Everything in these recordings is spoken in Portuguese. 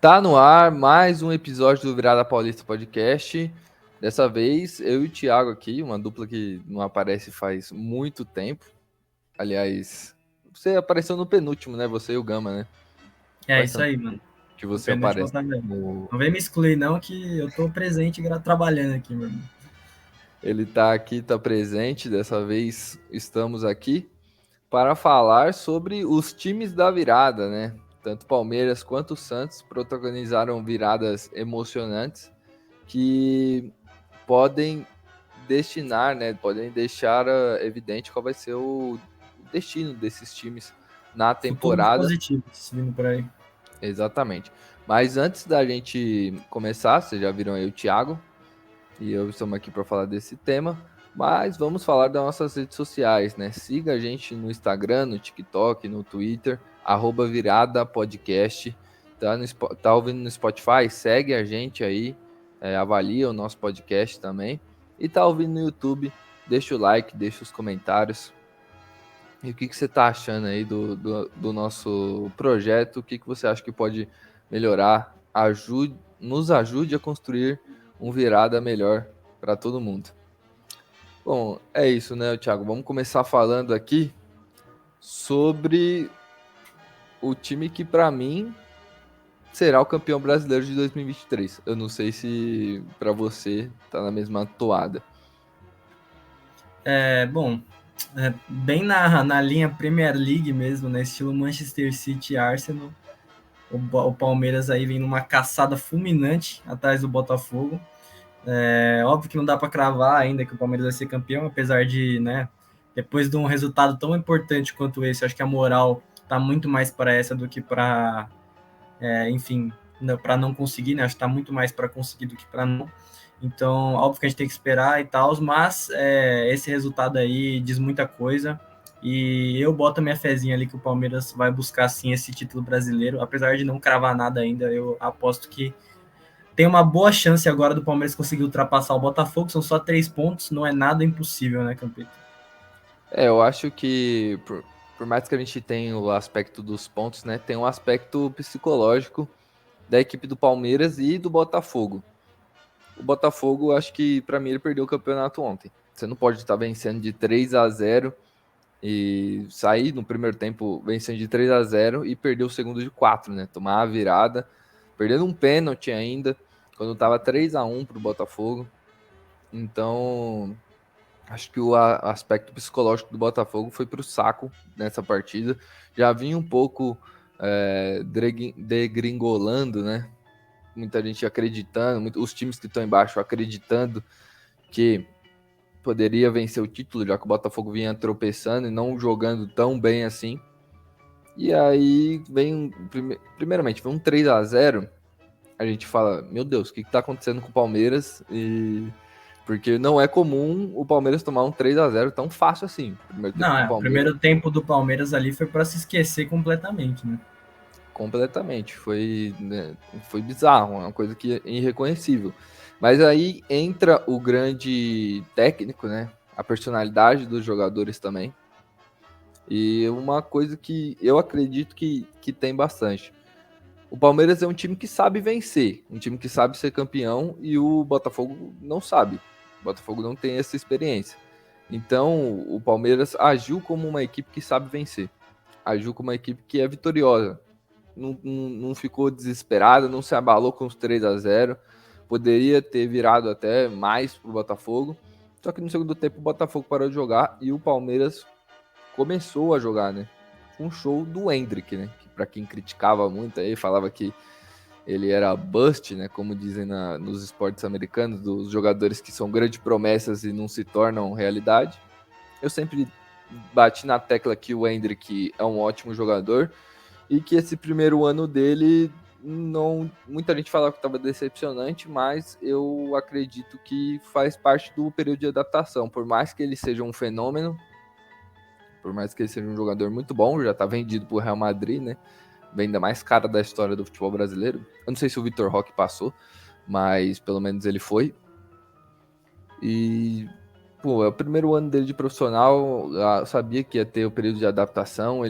Tá no ar mais um episódio do Virada Paulista Podcast. Dessa vez, eu e o Thiago aqui, uma dupla que não aparece faz muito tempo. Aliás, você apareceu no penúltimo, né? Você e o Gama, né? É Faz isso tanto aí, mano. que No você penúltimo aparece também. no... Não vem me excluir, não, que eu tô presente trabalhando aqui, meu irmão. Ele tá aqui, tá presente. Dessa vez, estamos aqui para falar sobre os times da virada, né? Tanto Palmeiras quanto o Santos protagonizaram viradas emocionantes que podem destinar, né? Podem deixar evidente qual vai ser o destino desses times na Futuros temporada. positivos vindo por aí. Exatamente. Mas antes da gente começar, vocês já viram aí o Thiago e eu estamos aqui para falar desse tema. Mas vamos falar das nossas redes sociais, né? Siga a gente no Instagram, no TikTok, no Twitter, @viradapodcast. Tá ouvindo no Spotify? Segue a gente aí, avalia o nosso podcast também. E tá ouvindo no YouTube? Deixa o like, deixa os comentários. E o que você tá achando aí do nosso projeto? O que você acha que pode melhorar? Nos ajude a construir um virada melhor para todo mundo. Bom, é isso, né, Thiago? Vamos começar falando aqui sobre o time que, para mim, será o campeão brasileiro de 2023. Eu não sei se para você tá na mesma toada. Bom, bem na linha Premier League mesmo, né? Estilo Manchester City e Arsenal. O Palmeiras aí vem numa caçada fulminante atrás do Botafogo. Óbvio que não dá para cravar ainda que o Palmeiras vai ser campeão, apesar de, né, depois de um resultado tão importante quanto esse, acho que a moral tá muito mais para essa do que para, enfim, para não conseguir, né? Acho que tá muito mais para conseguir do que para não. Então, óbvio que a gente tem que esperar e tal, mas esse resultado aí diz muita coisa. E eu boto a minha fezinha ali que o Palmeiras vai buscar sim esse título brasileiro, apesar de não cravar nada ainda. Eu aposto que tem uma boa chance agora do Palmeiras conseguir ultrapassar o Botafogo. São só 3 pontos, não é nada impossível, né, Campito? Eu acho que, por mais que a gente tenha o aspecto dos pontos, né, tem um aspecto psicológico da equipe do Palmeiras e do Botafogo. O Botafogo, acho que para mim ele perdeu o campeonato ontem. Você não pode estar vencendo de 3-0 e sair no primeiro tempo vencendo de 3-0 e perder o segundo de 4, né? Tomar a virada, perdendo um pênalti ainda, quando estava 3-1 para o Botafogo. Então, acho que o aspecto psicológico do Botafogo foi para o saco nessa partida. Já vinha um pouco degringolando, né? Muita gente acreditando, os times que estão embaixo acreditando que poderia vencer o título, já que o Botafogo vinha tropeçando e não jogando tão bem assim. E aí vem, primeiramente, vem um 3-0, a gente fala, meu Deus, o que tá acontecendo com o Palmeiras? Porque não é comum o Palmeiras tomar um 3-0 tão fácil assim. Primeiro tempo do Não, o Palmeiras, primeiro tempo do Palmeiras ali foi para se esquecer completamente, né? completamente. Foi, né, foi bizarro, uma coisa que é irreconhecível. Mas aí entra o grande técnico, né? A personalidade dos jogadores também. E uma coisa que eu acredito que tem bastante. O Palmeiras é um time que sabe vencer, um time que sabe ser campeão e o Botafogo não sabe. O Botafogo não tem essa experiência. Então, o Palmeiras agiu como uma equipe que sabe vencer. Agiu como uma equipe que é vitoriosa. Não ficou desesperada, não se abalou com os 3-0. Poderia ter virado até mais pro Botafogo. Só que no segundo tempo o Botafogo parou de jogar e o Palmeiras começou a jogar, né? Um show do Hendrick, né? Que para quem criticava muito aí, falava que ele era bust, né? Como dizem nos esportes americanos, dos jogadores que são grandes promessas e não se tornam realidade. Eu sempre bati na tecla que o Hendrick é um ótimo jogador e que esse primeiro ano dele não, muita gente fala que estava decepcionante, mas eu acredito que faz parte do período de adaptação. Por mais que ele seja um fenômeno, por mais que ele seja um jogador muito bom, já tá vendido pro Real Madrid, né? Venda mais cara da história do futebol brasileiro. Eu não sei se o Vitor Roque passou, mas pelo menos ele foi. E, pô, é o primeiro ano dele de profissional, eu sabia que ia ter o período de adaptação,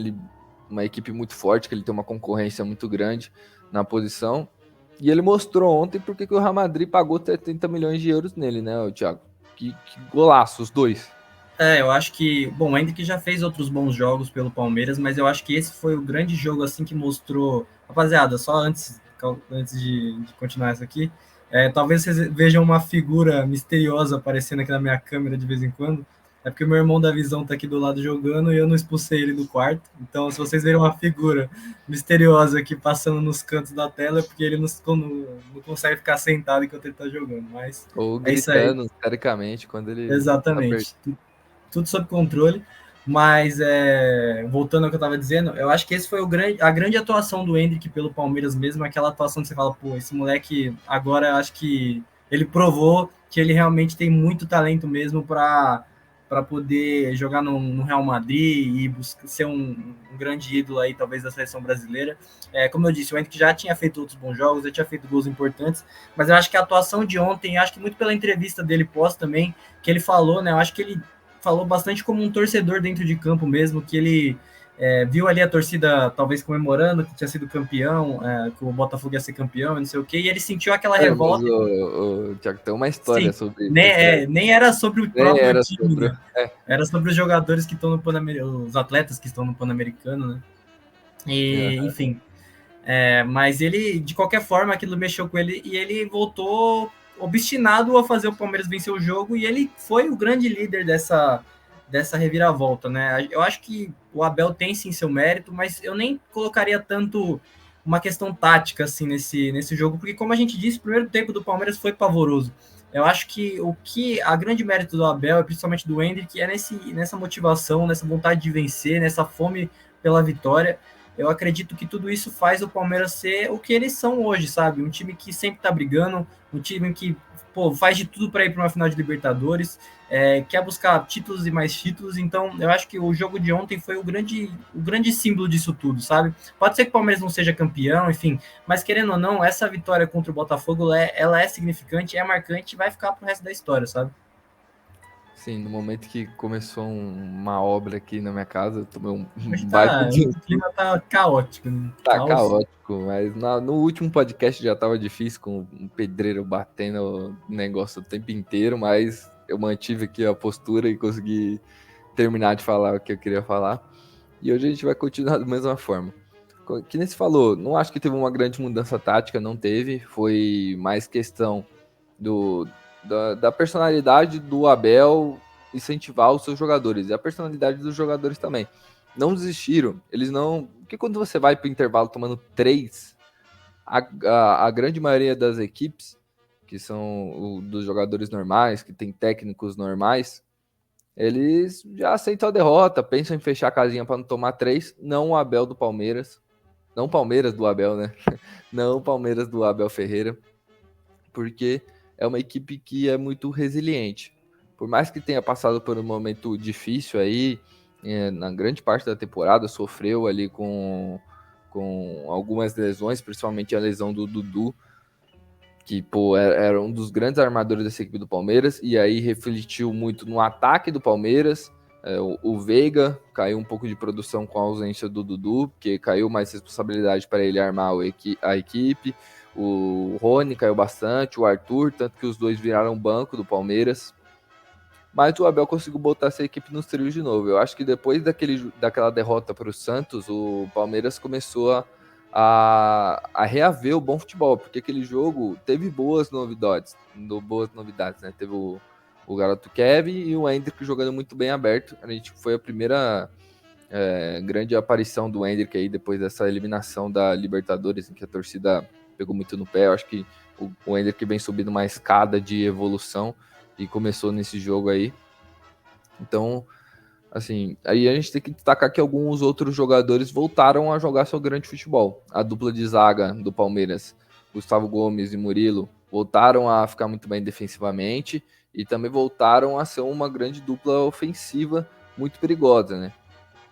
uma equipe muito forte, que ele tem uma concorrência muito grande na posição. E ele mostrou ontem porque que o Real Madrid pagou 70 milhões de euros nele, né, Thiago? Que golaço, os dois. Eu acho que, bom, o Endrick já fez outros bons jogos pelo Palmeiras, mas eu acho que esse foi o grande jogo assim que mostrou, rapaziada, só antes de continuar isso aqui, talvez vocês vejam uma figura misteriosa aparecendo aqui na minha câmera de vez em quando. É porque meu irmão da visão tá aqui do lado jogando e eu não expulsei ele do quarto. Então, se vocês verem uma figura misteriosa aqui passando nos cantos da tela, é porque ele não consegue ficar sentado enquanto ele tá jogando. Mas Ou é isso aí. gritando, teoricamente, quando ele tá perto. Exatamente. Tudo sob controle. Mas voltando ao que eu estava dizendo, eu acho que esse foi a grande atuação do Endrick pelo Palmeiras mesmo, aquela atuação que você fala, pô, esse moleque agora acho que ele provou que ele realmente tem muito talento mesmo para poder jogar no Real Madrid e ser um grande ídolo aí, talvez, da seleção brasileira. Como eu disse, o Endrick já tinha feito outros bons jogos, já tinha feito gols importantes, mas eu acho que a atuação de ontem, acho que muito pela entrevista dele pós também, que ele falou, né, eu acho que ele falou bastante como um torcedor dentro de campo mesmo, que ele viu ali a torcida talvez comemorando que tinha sido campeão, que o Botafogo ia ser campeão, não sei o quê, e ele sentiu aquela Mas revolta. o Thiago tem uma história Sim, sobre isso. nem era sobre o Nem próprio era time, sobre. né? Era sobre os jogadores que estão no Pan-Americano, os atletas que estão no Pan-Americano, né? E, Uhum. enfim, mas ele, de qualquer forma, aquilo mexeu com ele e ele voltou obstinado a fazer o Palmeiras vencer o jogo e ele foi o grande líder dessa reviravolta, né? Eu acho que o Abel tem sim seu mérito, mas eu nem colocaria tanto uma questão tática assim nesse jogo, porque como a gente disse, o primeiro tempo do Palmeiras foi pavoroso. Eu acho que a grande mérito do Abel, e principalmente do Endrick, é nessa motivação, nessa vontade de vencer, nessa fome pela vitória. Eu acredito que tudo isso faz o Palmeiras ser o que eles são hoje, sabe? Um time que sempre tá brigando, um time que faz de tudo para ir para uma final de Libertadores, quer buscar títulos e mais títulos. Então, eu acho que o jogo de ontem foi o grande símbolo disso tudo, sabe? Pode ser que o Palmeiras não seja campeão, enfim, mas querendo ou não, essa vitória contra o Botafogo ela é significante, é marcante e vai ficar pro resto da história, sabe? Sim, no momento que começou uma obra aqui na minha casa, eu tomei um Hoje baita de um o clima tá caótico, né? tá Caos. caótico, mas no último podcast já tava difícil com um pedreiro batendo o negócio o tempo inteiro, mas eu mantive aqui a postura e consegui terminar de falar o que eu queria falar. E hoje a gente vai continuar da mesma forma. Que nem se falou, não acho que teve uma grande mudança tática, não teve. Foi mais questão da personalidade do Abel incentivar os seus jogadores e a personalidade dos jogadores também. Não desistiram, eles não. Porque quando você vai para o intervalo tomando 3, a grande maioria das equipes, que são dos jogadores normais, que tem técnicos normais, eles já aceitam a derrota, pensam em fechar a casinha para não tomar 3. Não o Abel do Palmeiras. Não o Palmeiras do Abel, né? Não o Palmeiras do Abel Ferreira. Porque é uma equipe que é muito resiliente. Por mais que tenha passado por um momento difícil aí, na grande parte da temporada, sofreu ali com algumas lesões, principalmente a lesão do Dudu, que pô, era um dos grandes armadores dessa equipe do Palmeiras, e aí refletiu muito no ataque do Palmeiras. O Veiga caiu um pouco de produção com a ausência do Dudu, porque caiu mais responsabilidade para ele armar a equipe. O Rony caiu bastante, o Arthur, tanto que os dois viraram banco do Palmeiras. Mas o Abel conseguiu botar essa equipe nos trilhos de novo. Eu acho que depois daquela derrota para o Santos, o Palmeiras começou a reaver o bom futebol, porque aquele jogo teve boas novidades, né? Teve o garoto Kevin e o Endrick jogando muito bem aberto. A gente foi a primeira grande aparição do Endrick aí depois dessa eliminação da Libertadores, em que a torcida pegou muito no pé. Eu acho que o Endrick vem subindo uma escada de evolução e começou nesse jogo aí. Então, assim, aí a gente tem que destacar que alguns outros jogadores voltaram a jogar seu grande futebol. A dupla de zaga do Palmeiras, Gustavo Gomes e Murilo, voltaram a ficar muito bem defensivamente e também voltaram a ser uma grande dupla ofensiva muito perigosa, né?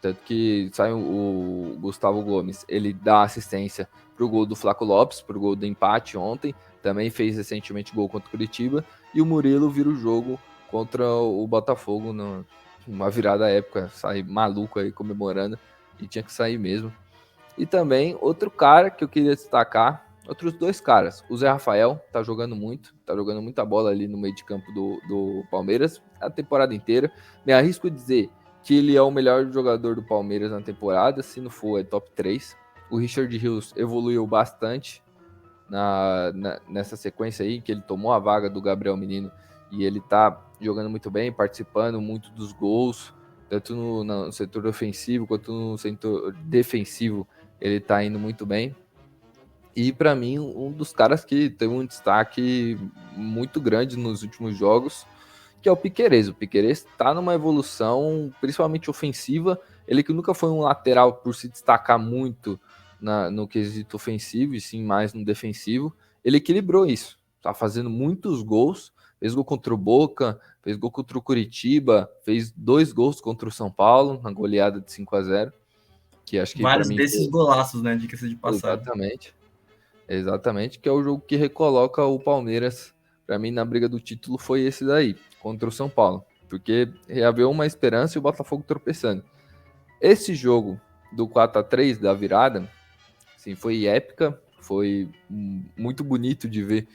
Tanto que sai o Gustavo Gomes, ele dá assistência pro gol do Flaco Lopes, pro gol do empate ontem, também fez recentemente gol contra o Curitiba, e o Murilo vira o jogo contra o Botafogo numa virada época, sai maluco aí comemorando, e tinha que sair mesmo. E também outro cara que eu queria destacar, outros dois caras. O Zé Rafael tá jogando muita bola ali no meio de campo do Palmeiras a temporada inteira. Me arrisco a dizer que ele é o melhor jogador do Palmeiras na temporada, se não for, é top 3. O Richard Rios evoluiu bastante nessa sequência aí, que ele tomou a vaga do Gabriel Menino e ele tá jogando muito bem, participando muito dos gols, tanto no setor ofensivo quanto no setor defensivo, ele tá indo muito bem. E para mim, um dos caras que teve um destaque muito grande nos últimos jogos, que é o Piquerez. O Piquerez está numa evolução, principalmente ofensiva. Ele que nunca foi um lateral por se destacar muito no quesito ofensivo, e sim mais no defensivo. Ele equilibrou isso. Tá fazendo muitos gols. Fez gol contra o Boca, fez gol contra o Curitiba, fez 2 gols contra o São Paulo, na goleada de 5-0. Que acho que para Vários mim desses foi... golaços, né? Diga-se de passagem. Exatamente, que é o jogo que recoloca o Palmeiras, para mim, na briga do título foi esse daí, contra o São Paulo, porque reaveu uma esperança e o Botafogo tropeçando. Esse jogo do 4-3 da virada, assim, foi épica, foi muito bonito de ver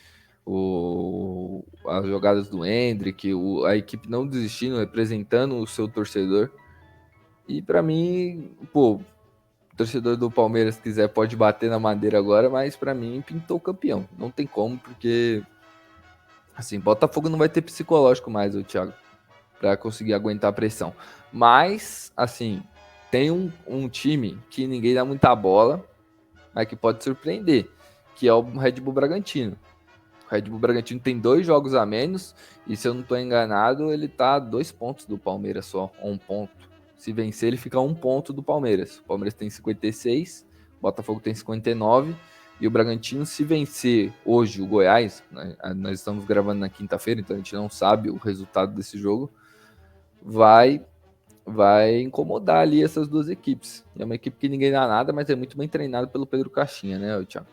as jogadas do Endrick, a equipe não desistindo, representando o seu torcedor. E para mim, pô, torcedor do Palmeiras quiser pode bater na madeira agora, mas para mim pintou campeão. Não tem como, porque assim, Botafogo não vai ter psicológico mais, o Thiago, para conseguir aguentar a pressão. Mas, assim, tem um time que ninguém dá muita bola, mas que pode surpreender, que é o Red Bull Bragantino. O Red Bull Bragantino tem 2 jogos a menos, e se eu não estou enganado, ele tá a 2 pontos do Palmeiras só, 1 ponto. Se vencer, ele fica a 1 ponto do Palmeiras. O Palmeiras tem 56, o Botafogo tem 59, e o Bragantino, se vencer hoje o Goiás, né, nós estamos gravando na quinta-feira, então a gente não sabe o resultado desse jogo, vai incomodar ali essas duas equipes. É uma equipe que ninguém dá nada, mas é muito bem treinada pelo Pedro Caixinha, né, Thiago?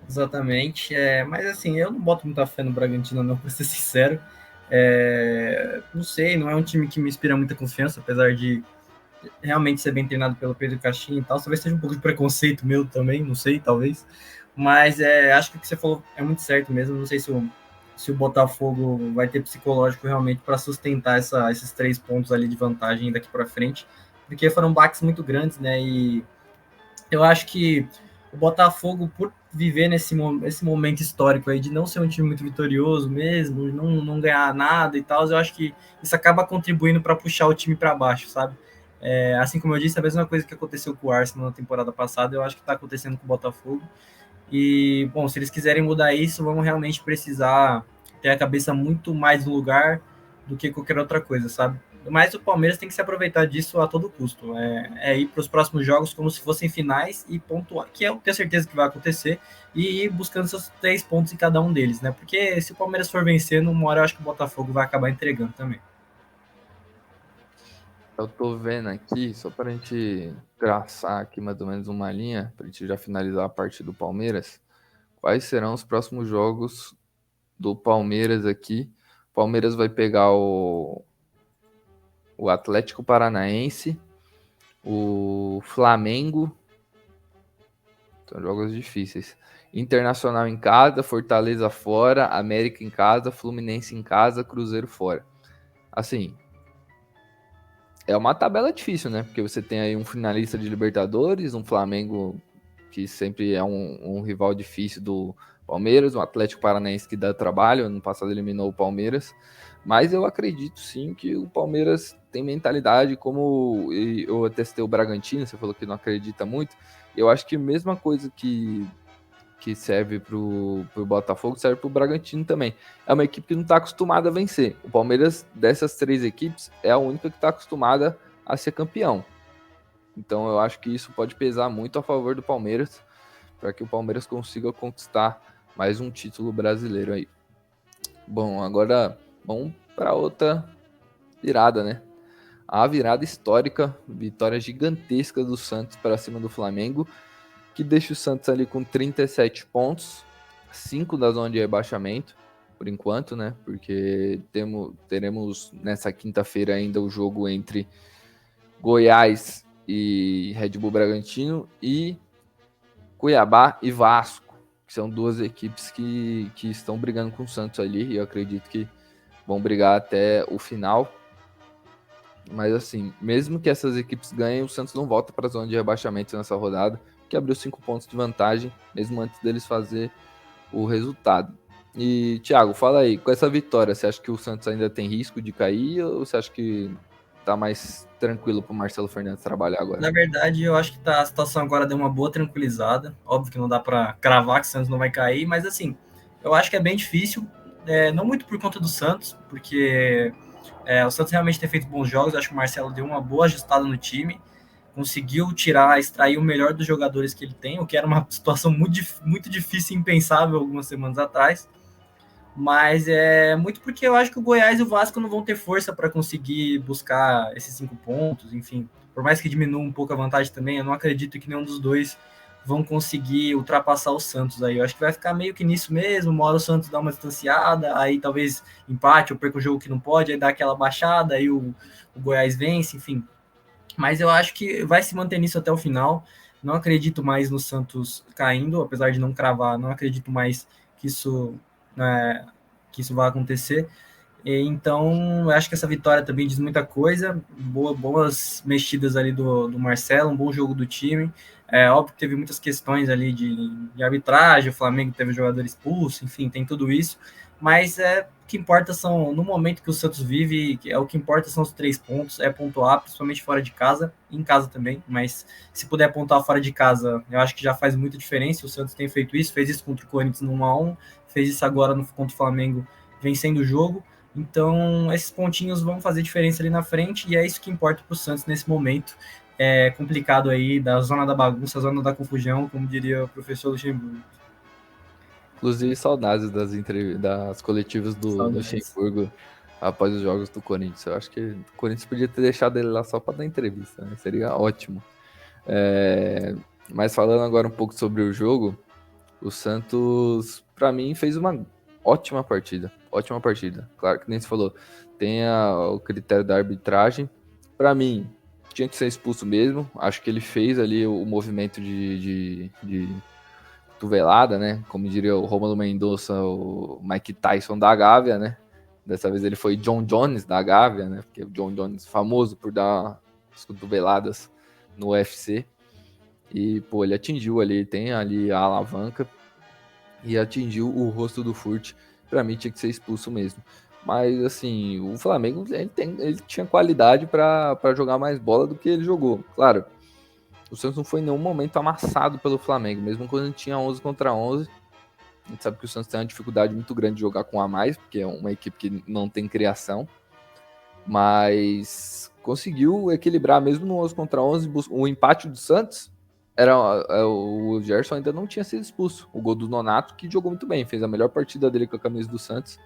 Exatamente. Mas assim, eu não boto muita fé no Bragantino, não, para ser sincero. Não sei, não é um time que me inspira muita confiança, apesar de realmente ser bem treinado pelo Pedro Caixinha e tal. Talvez seja um pouco de preconceito meu também, não sei, talvez. Mas acho que o que você falou é muito certo mesmo. Não sei se o Botafogo vai ter psicológico realmente para sustentar esses 3 pontos ali de vantagem daqui para frente, porque foram baques muito grandes, né? E eu acho que o Botafogo, por viver esse momento histórico aí de não ser um time muito vitorioso mesmo, não ganhar nada e tal, eu acho que isso acaba contribuindo para puxar o time para baixo, sabe? Assim como eu disse, a mesma coisa que aconteceu com o Arsenal na temporada passada, eu acho que está acontecendo com o Botafogo. E, bom, se eles quiserem mudar isso, vamos realmente precisar ter a cabeça muito mais no lugar do que qualquer outra coisa, sabe? Mas o Palmeiras tem que se aproveitar disso a todo custo. Ir para os próximos jogos como se fossem finais e pontuar, que eu tenho certeza que vai acontecer, e ir buscando seus 3 pontos em cada um deles, né? Porque se o Palmeiras for vencendo, uma hora eu acho que o Botafogo vai acabar entregando também. Eu tô vendo aqui, só para a gente traçar aqui mais ou menos uma linha, para a gente já finalizar a parte do Palmeiras. Quais serão os próximos jogos do Palmeiras aqui? O Palmeiras vai pegar o Atlético Paranaense, o Flamengo. São jogos difíceis. Internacional em casa, Fortaleza fora, América em casa, Fluminense em casa, Cruzeiro fora. Assim, é uma tabela difícil, né? Porque você tem aí um finalista de Libertadores, um Flamengo que sempre é um rival difícil do Palmeiras, um Atlético Paranaense que dá trabalho, ano passado eliminou o Palmeiras, mas eu acredito sim que o Palmeiras tem mentalidade, como eu testei o Bragantino, você falou que não acredita muito, eu acho que a mesma coisa que serve pro Botafogo, serve pro Bragantino também. É uma equipe que não está acostumada a vencer. O Palmeiras, dessas 3 equipes, é a única que está acostumada a ser campeão. Então eu acho que isso pode pesar muito a favor do Palmeiras, para que o Palmeiras consiga conquistar mais um título brasileiro aí. Bom, agora vamos para outra virada, né? A virada histórica, vitória gigantesca do Santos para cima do Flamengo, que deixa o Santos ali com 37 pontos, 5 da zona de rebaixamento, por enquanto, né? Porque teremos nessa quinta-feira ainda o jogo entre Goiás e Red Bull Bragantino, e Cuiabá e Vasco, que são duas equipes que estão brigando com o Santos ali, e eu acredito que vão brigar até o final. Mas assim, mesmo que essas equipes ganhem, o Santos não volta para a zona de rebaixamento nessa rodada, que abriu 5 pontos de vantagem, mesmo antes deles fazer o resultado. E, Thiago, fala aí, com essa vitória, você acha que o Santos ainda tem risco de cair ou você acha que tá mais tranquilo para o Marcelo Fernandes trabalhar agora? Na verdade, eu acho que a situação agora deu uma boa tranquilizada. Óbvio que não dá para cravar que o Santos não vai cair, mas assim, eu acho que é bem difícil, não muito por conta do Santos, porque o Santos realmente tem feito bons jogos. Eu acho que o Marcelo deu uma boa ajustada no time, conseguiu extrair o melhor dos jogadores que ele tem, o que era uma situação muito difícil e impensável algumas semanas atrás. Mas é muito porque eu acho que o Goiás e o Vasco não vão ter força para conseguir buscar esses 5 pontos, enfim. Por mais que diminua um pouco a vantagem também, eu não acredito que nenhum dos dois vão conseguir ultrapassar o Santos aí. Eu acho que vai ficar meio que nisso mesmo, uma hora o Santos dá uma distanciada, aí talvez empate ou perca o jogo que não pode, aí dá aquela baixada, aí o Goiás vence, enfim. Mas eu acho que vai se manter nisso até o final. Não acredito mais no Santos caindo, apesar de não cravar, não acredito mais que isso, né, que isso vai acontecer. Então, eu acho que essa vitória também diz muita coisa. Boas mexidas ali do Marcelo, um bom jogo do time. Óbvio que teve muitas questões ali de arbitragem, o Flamengo teve jogador expulso, enfim, tem tudo isso. Mas o que importa são, no momento que o Santos vive, o que importa são os 3 pontos, é pontuar, principalmente fora de casa, em casa também, mas se puder pontuar fora de casa, eu acho que já faz muita diferença. O Santos tem feito isso, fez isso contra o Corinthians no 1-1, fez isso agora contra o Flamengo, vencendo o jogo. Então, esses pontinhos vão fazer diferença ali na frente, e é isso que importa para o Santos nesse momento complicado aí, da zona da bagunça, zona da confusão, como diria o professor Luxemburgo. Inclusive, saudades das coletivas do Luxemburgo após os jogos do Corinthians. Eu acho que o Corinthians podia ter deixado ele lá só para dar entrevista, né? Seria ótimo. Mas falando agora um pouco sobre o jogo, o Santos, para mim, fez uma ótima partida. Ótima partida. Claro que nem se falou, tem o critério da arbitragem. Para mim, tinha que ser expulso mesmo. Acho que ele fez ali o movimento de cotovelada, né? Como diria o Rômulo Mendonça, o Mike Tyson da Gávea, né? Dessa vez ele foi John Jones da Gávea, né? Porque o John Jones famoso por dar as cotoveladas no UFC. E, pô, ele atingiu ali, tem ali a alavanca e atingiu o rosto do Furt. Pra mim tinha que ser expulso mesmo. Mas, assim, o Flamengo, ele tinha qualidade para jogar mais bola do que ele jogou. Claro, o Santos não foi em nenhum momento amassado pelo Flamengo, mesmo quando tinha 11 contra 11. A gente sabe que o Santos tem uma dificuldade muito grande de jogar com a mais, porque é uma equipe que não tem criação. Mas conseguiu equilibrar mesmo no 11 contra 11. O empate do Santos o Gerson ainda não tinha sido expulso. O gol do Nonato, que jogou muito bem, fez a melhor partida dele com a camisa do Santos.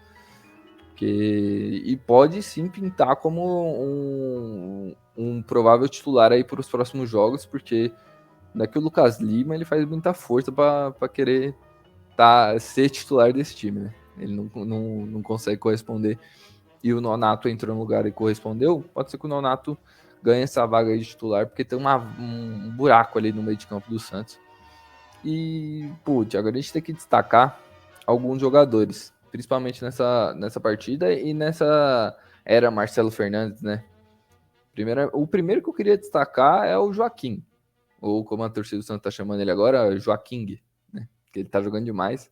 E pode sim pintar como um provável titular aí para os próximos jogos, porque daqui o Lucas Lima ele faz muita força para querer ser titular desse time, né? Ele não consegue corresponder e o Nonato entrou no lugar e correspondeu. Pode ser que o Nonato ganhe essa vaga aí de titular, porque tem um buraco ali no meio de campo do Santos. E, pô, Thiago, a gente tem que destacar alguns jogadores, principalmente nessa partida e nessa era Marcelo Fernandes, né? O primeiro que eu queria destacar é o Joaquim, ou como a torcida do Santos tá chamando ele agora, Joaquim, né? Que ele tá jogando demais.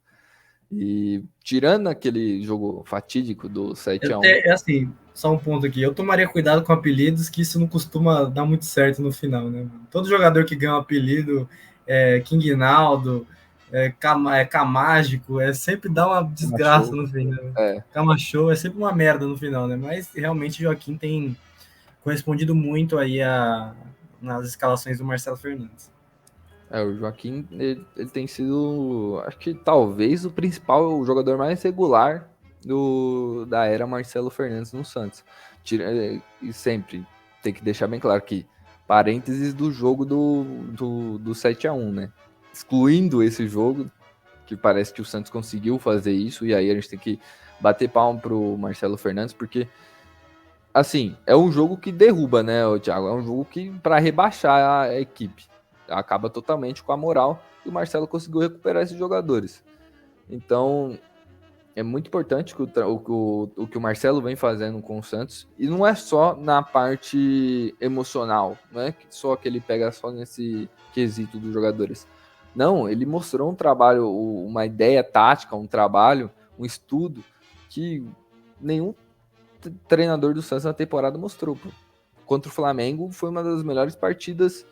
E tirando aquele jogo fatídico do 7-1. Assim, só um ponto aqui. Eu tomaria cuidado com apelidos, que isso não costuma dar muito certo no final, né? Todo jogador que ganha um apelido, King Naldo, Camágico, sempre dá uma desgraça no final. Né? Camacho é sempre uma merda no final, né? Mas realmente o Joaquim tem correspondido muito aí nas escalações do Marcelo Fernandes. O Joaquim, ele tem sido, acho que talvez o principal, o jogador mais regular da era Marcelo Fernandes no Santos. E sempre tem que deixar bem claro que parênteses do jogo do 7-1, né? Excluindo esse jogo, que parece que o Santos conseguiu fazer isso, e aí a gente tem que bater palma pro Marcelo Fernandes, porque assim, é um jogo que derruba, né, Thiago? É um jogo que para rebaixar a equipe. acaba totalmente com a moral, e o Marcelo conseguiu recuperar esses jogadores. Então, é muito importante o que o Marcelo vem fazendo com o Santos, e não é só na parte emocional, não é só que ele pega só nesse quesito dos jogadores. Não, ele mostrou um trabalho, uma ideia tática, um trabalho, um estudo que nenhum treinador do Santos na temporada mostrou. Pô. Contra o Flamengo foi uma das melhores partidas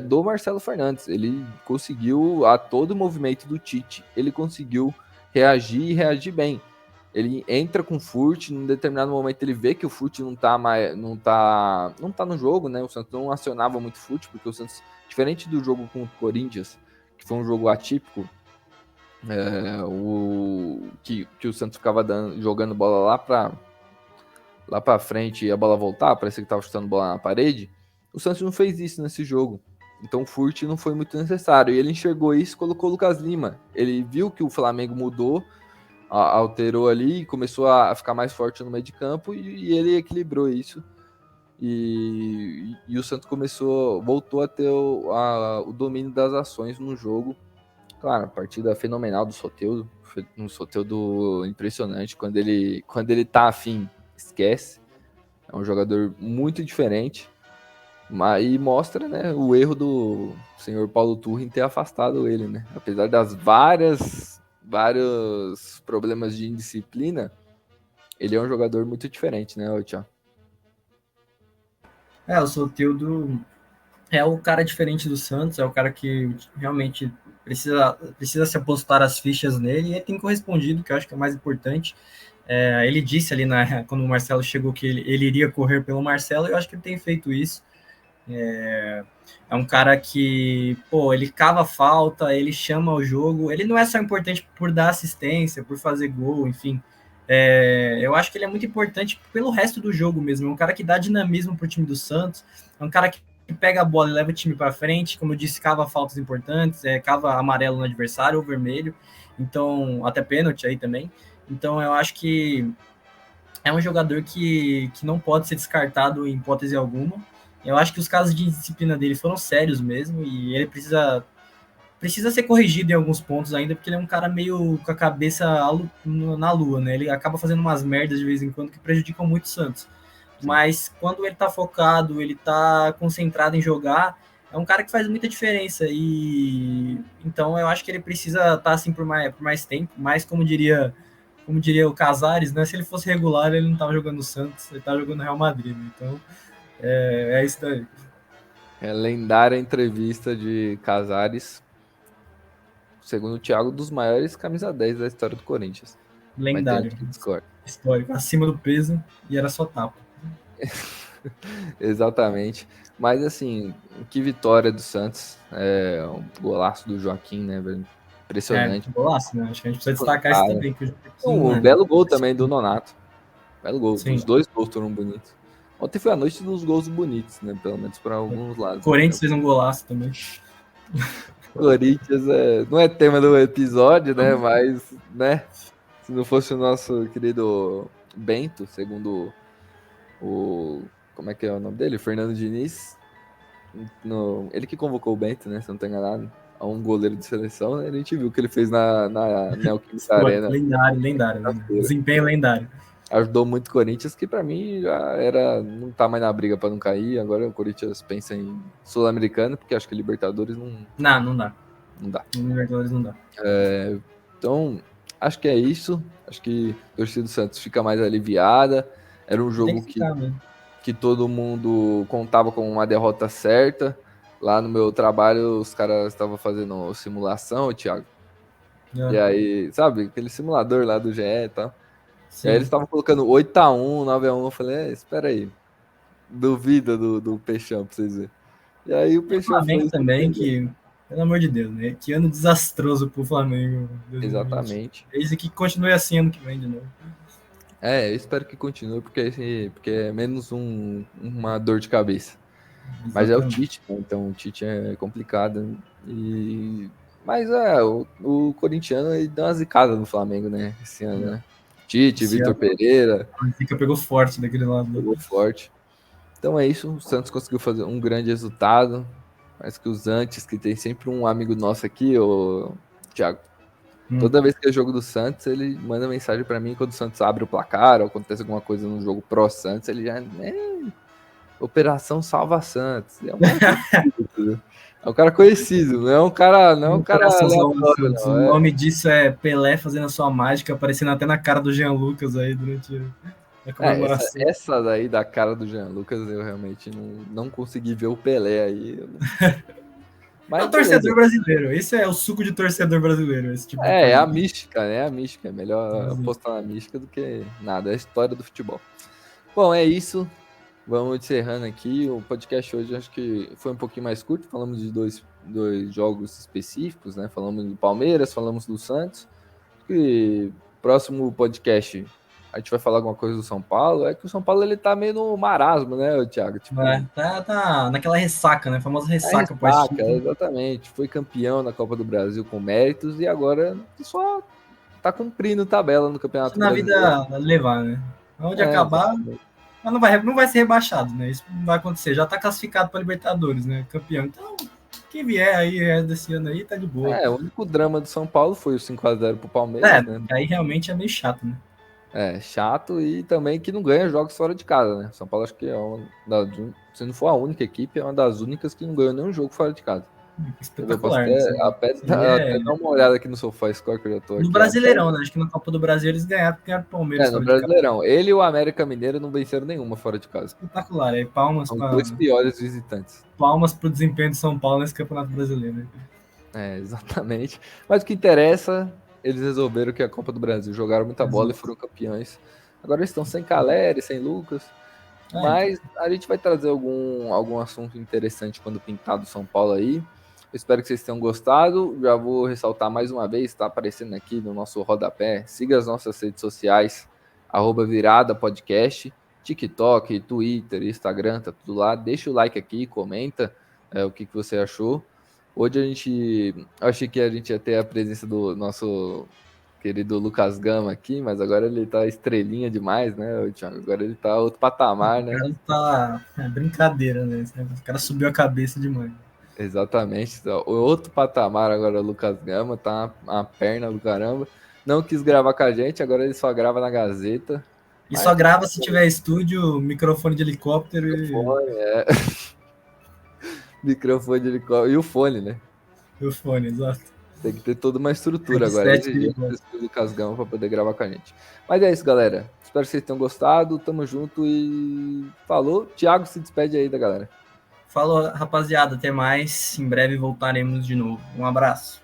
do Marcelo Fernandes. Ele conseguiu, a todo o movimento do Tite, ele conseguiu reagir e reagir bem. Ele entra com o Furt, num determinado momento ele vê que o Furt não tá no jogo, né? O Santos não acionava muito o Furt, porque o Santos, diferente do jogo com o Corinthians, que foi um jogo atípico, que o Santos ficava jogando bola lá pra frente e a bola voltar, parecia que tava chutando bola na parede. O Santos não fez isso nesse jogo. Então o Furt não foi muito necessário. E ele enxergou isso e colocou o Lucas Lima. Ele viu que o Flamengo mudou, alterou ali, começou a ficar mais forte no meio de campo e ele equilibrou isso. E o Santos voltou a ter o domínio das ações no jogo. Claro, a partida fenomenal do Soteldo, um Soteldo impressionante. Quando ele tá afim, esquece. É um jogador muito diferente. Mas mostra, né, o erro do senhor Paulo Turra em ter afastado ele, né? Apesar das vários problemas de indisciplina, ele é um jogador muito diferente, né, Thiago? O Soteldo é o cara diferente do Santos, é o cara que realmente precisa se apostar as fichas nele e ele tem correspondido, que eu acho que é o mais importante. Ele disse ali quando o Marcelo chegou que ele iria correr pelo Marcelo, e eu acho que ele tem feito isso. É um cara que, ele cava falta, ele chama o jogo, ele não é só importante por dar assistência, por fazer gol, enfim. Eu acho que ele é muito importante pelo resto do jogo mesmo. É um cara que dá dinamismo pro time do Santos, é um cara que pega a bola e leva o time para frente, como eu disse, cava faltas importantes, cava amarelo no adversário ou vermelho, então até pênalti aí também. Então eu acho que é um jogador que não pode ser descartado em hipótese alguma. Eu acho que os casos de disciplina dele foram sérios mesmo e ele precisa ser corrigido em alguns pontos ainda, porque ele é um cara meio com a cabeça na lua, né? Ele acaba fazendo umas merdas de vez em quando que prejudicam muito o Santos. Mas quando ele tá focado, ele tá concentrado em jogar, é um cara que faz muita diferença. E então eu acho que ele precisa estar assim por mais tempo, mas como diria o Casares, né? Se ele fosse regular, ele não tava jogando no Santos, ele tava jogando no Real Madrid. Né? Então é isso daí. Lendária entrevista de Casares, segundo o Thiago, dos maiores camisa 10 da história do Corinthians. Lendário. Histórico, acima do peso e era só tapa. Exatamente. Mas assim, que vitória do Santos. Um golaço do Joaquim, né, velho? Impressionante. Golaço, né? Acho que a gente precisa destacar isso também. Que um belo gol também do Nonato. Belo gol. Sim. Os dois gols foram bonitos. Ontem foi a noite dos gols bonitos, né? Pelo menos para alguns lados. Corinthians fez um golaço também. Corinthians não é tema do episódio, né? Mas, né? Se não fosse o nosso querido Bento, segundo como é que é o nome dele? Fernando Diniz. Ele que convocou o Bento, né? Se não tô enganado. A um goleiro de seleção, né? A gente viu o que ele fez na Neoquímica Arena. Lendário. Desempenho lendário. Ajudou muito o Corinthians, que pra mim já não tá mais na briga pra não cair. Agora o Corinthians pensa em Sul-Americano, porque acho que Libertadores não dá. Não dá. Libertadores não dá. Então, acho que é isso. Acho que a torcida do Santos fica mais aliviada. Era um jogo que todo mundo contava com uma derrota certa. Lá no meu trabalho, os caras estavam fazendo simulação, Thiago. E aí, sabe, aquele simulador lá do GE e tal. Sim. E aí eles estavam colocando 8x1, 9x1. Eu falei, espera aí. Duvida do Peixão pra vocês verem. E aí o Peixão foi... Flamengo também, que... Pelo amor de Deus, né? Que ano desastroso pro Flamengo. 2020. Exatamente. Desde que continue assim ano que vem de novo. Eu espero que continue, porque é menos uma dor de cabeça. Exatamente. Mas é o Tite, né? Então o Tite é complicado. Mas o corintiano ele deu uma zicada no Flamengo, né? Esse ano, né? Tite, Vitor Pereira. A zica pegou forte daquele lado. Pegou forte. Então é isso. O Santos conseguiu fazer um grande resultado. Parece que os Antes, que tem sempre um amigo nosso aqui, o Thiago. Toda vez que é jogo do Santos, ele manda mensagem pra mim quando o Santos abre o placar ou acontece alguma coisa no jogo pró-Santos, ele já... Operação Salva Santos. É um cara conhecido. É um cara conhecido, não é um cara aleatório, Santos. não. O nome disso é Pelé fazendo a sua mágica, aparecendo até na cara do Jean Lucas aí durante a comemoração. Essa daí da cara do Jean Lucas, eu realmente não consegui ver o Pelé aí. Mas é o torcedor brasileiro. Esse é o suco de torcedor brasileiro. Esse tipo de é coisa. a mística, né? A mística. É melhor apostar na mística do que nada. É a história do futebol. Bom, é isso. Vamos encerrando aqui. O podcast hoje acho que foi um pouquinho mais curto. Falamos de dois jogos específicos, né? Falamos do Palmeiras, falamos do Santos. E próximo podcast a gente vai falar alguma coisa do São Paulo. É que o São Paulo ele tá meio no marasmo, né, Thiago? Tipo, tá naquela ressaca, né? A famosa ressaca. Exatamente. Foi campeão na Copa do Brasil com méritos e agora só tá cumprindo tabela no Campeonato na Brasileiro. vida levar, né? Onde acabar, mas não vai ser rebaixado, né? Isso não vai acontecer. Já tá classificado para Libertadores, né? Campeão. Então, quem vier aí desse ano aí, tá de boa. O único drama do São Paulo foi o 5x0 pro Palmeiras, né? Aí realmente é meio chato, né? Chato e também que não ganha jogos fora de casa, né? São Paulo acho que se não for a única equipe, é uma das únicas que não ganhou nenhum jogo fora de casa. Espetacular. Eu posso até dar uma olhada aqui no SofaScore que eu já tô aqui. No Brasileirão, né? Acho que na Copa do Brasil eles ganharam o Palmeiras. No Brasileirão. Ele e o América Mineiro não venceram nenhuma fora de casa. Espetacular. Aí palmas São os dois piores visitantes. Palmas pro desempenho de São Paulo nesse Campeonato Brasileiro. Exatamente. Mas o que interessa, eles resolveram que a Copa do Brasil jogaram muita bola e foram campeões. Agora eles estão sem Caleri, sem Lucas. Mas a gente vai trazer algum assunto interessante quando pintar do São Paulo aí. Eu espero que vocês tenham gostado. Já vou ressaltar mais uma vez, está aparecendo aqui no nosso rodapé. Siga as nossas redes sociais, @viradapodcast, TikTok, Twitter, Instagram, tá tudo lá. Deixa o like aqui, comenta o que você achou. Hoje eu achei que a gente ia ter a presença do nosso querido Lucas Gama aqui, mas agora ele tá estrelinha demais, né, Thiago? Agora ele tá outro patamar, né? O cara tá brincadeira, né? O cara subiu a cabeça demais. Exatamente. O outro patamar agora é o Lucas Gama, tá uma perna do caramba. Não quis gravar com a gente, agora ele só grava na Gazeta. E só grava se tiver estúdio, microfone de helicóptero microfone de helicóptero e o fone, né? E o fone, exato. Tem que ter toda uma estrutura agora. O Lucas Gama para poder gravar com a gente. Mas é isso, galera. Espero que vocês tenham gostado. Tamo junto e falou. Thiago, se despede aí da galera. Falou, rapaziada. Até mais. Em breve voltaremos de novo. Um abraço.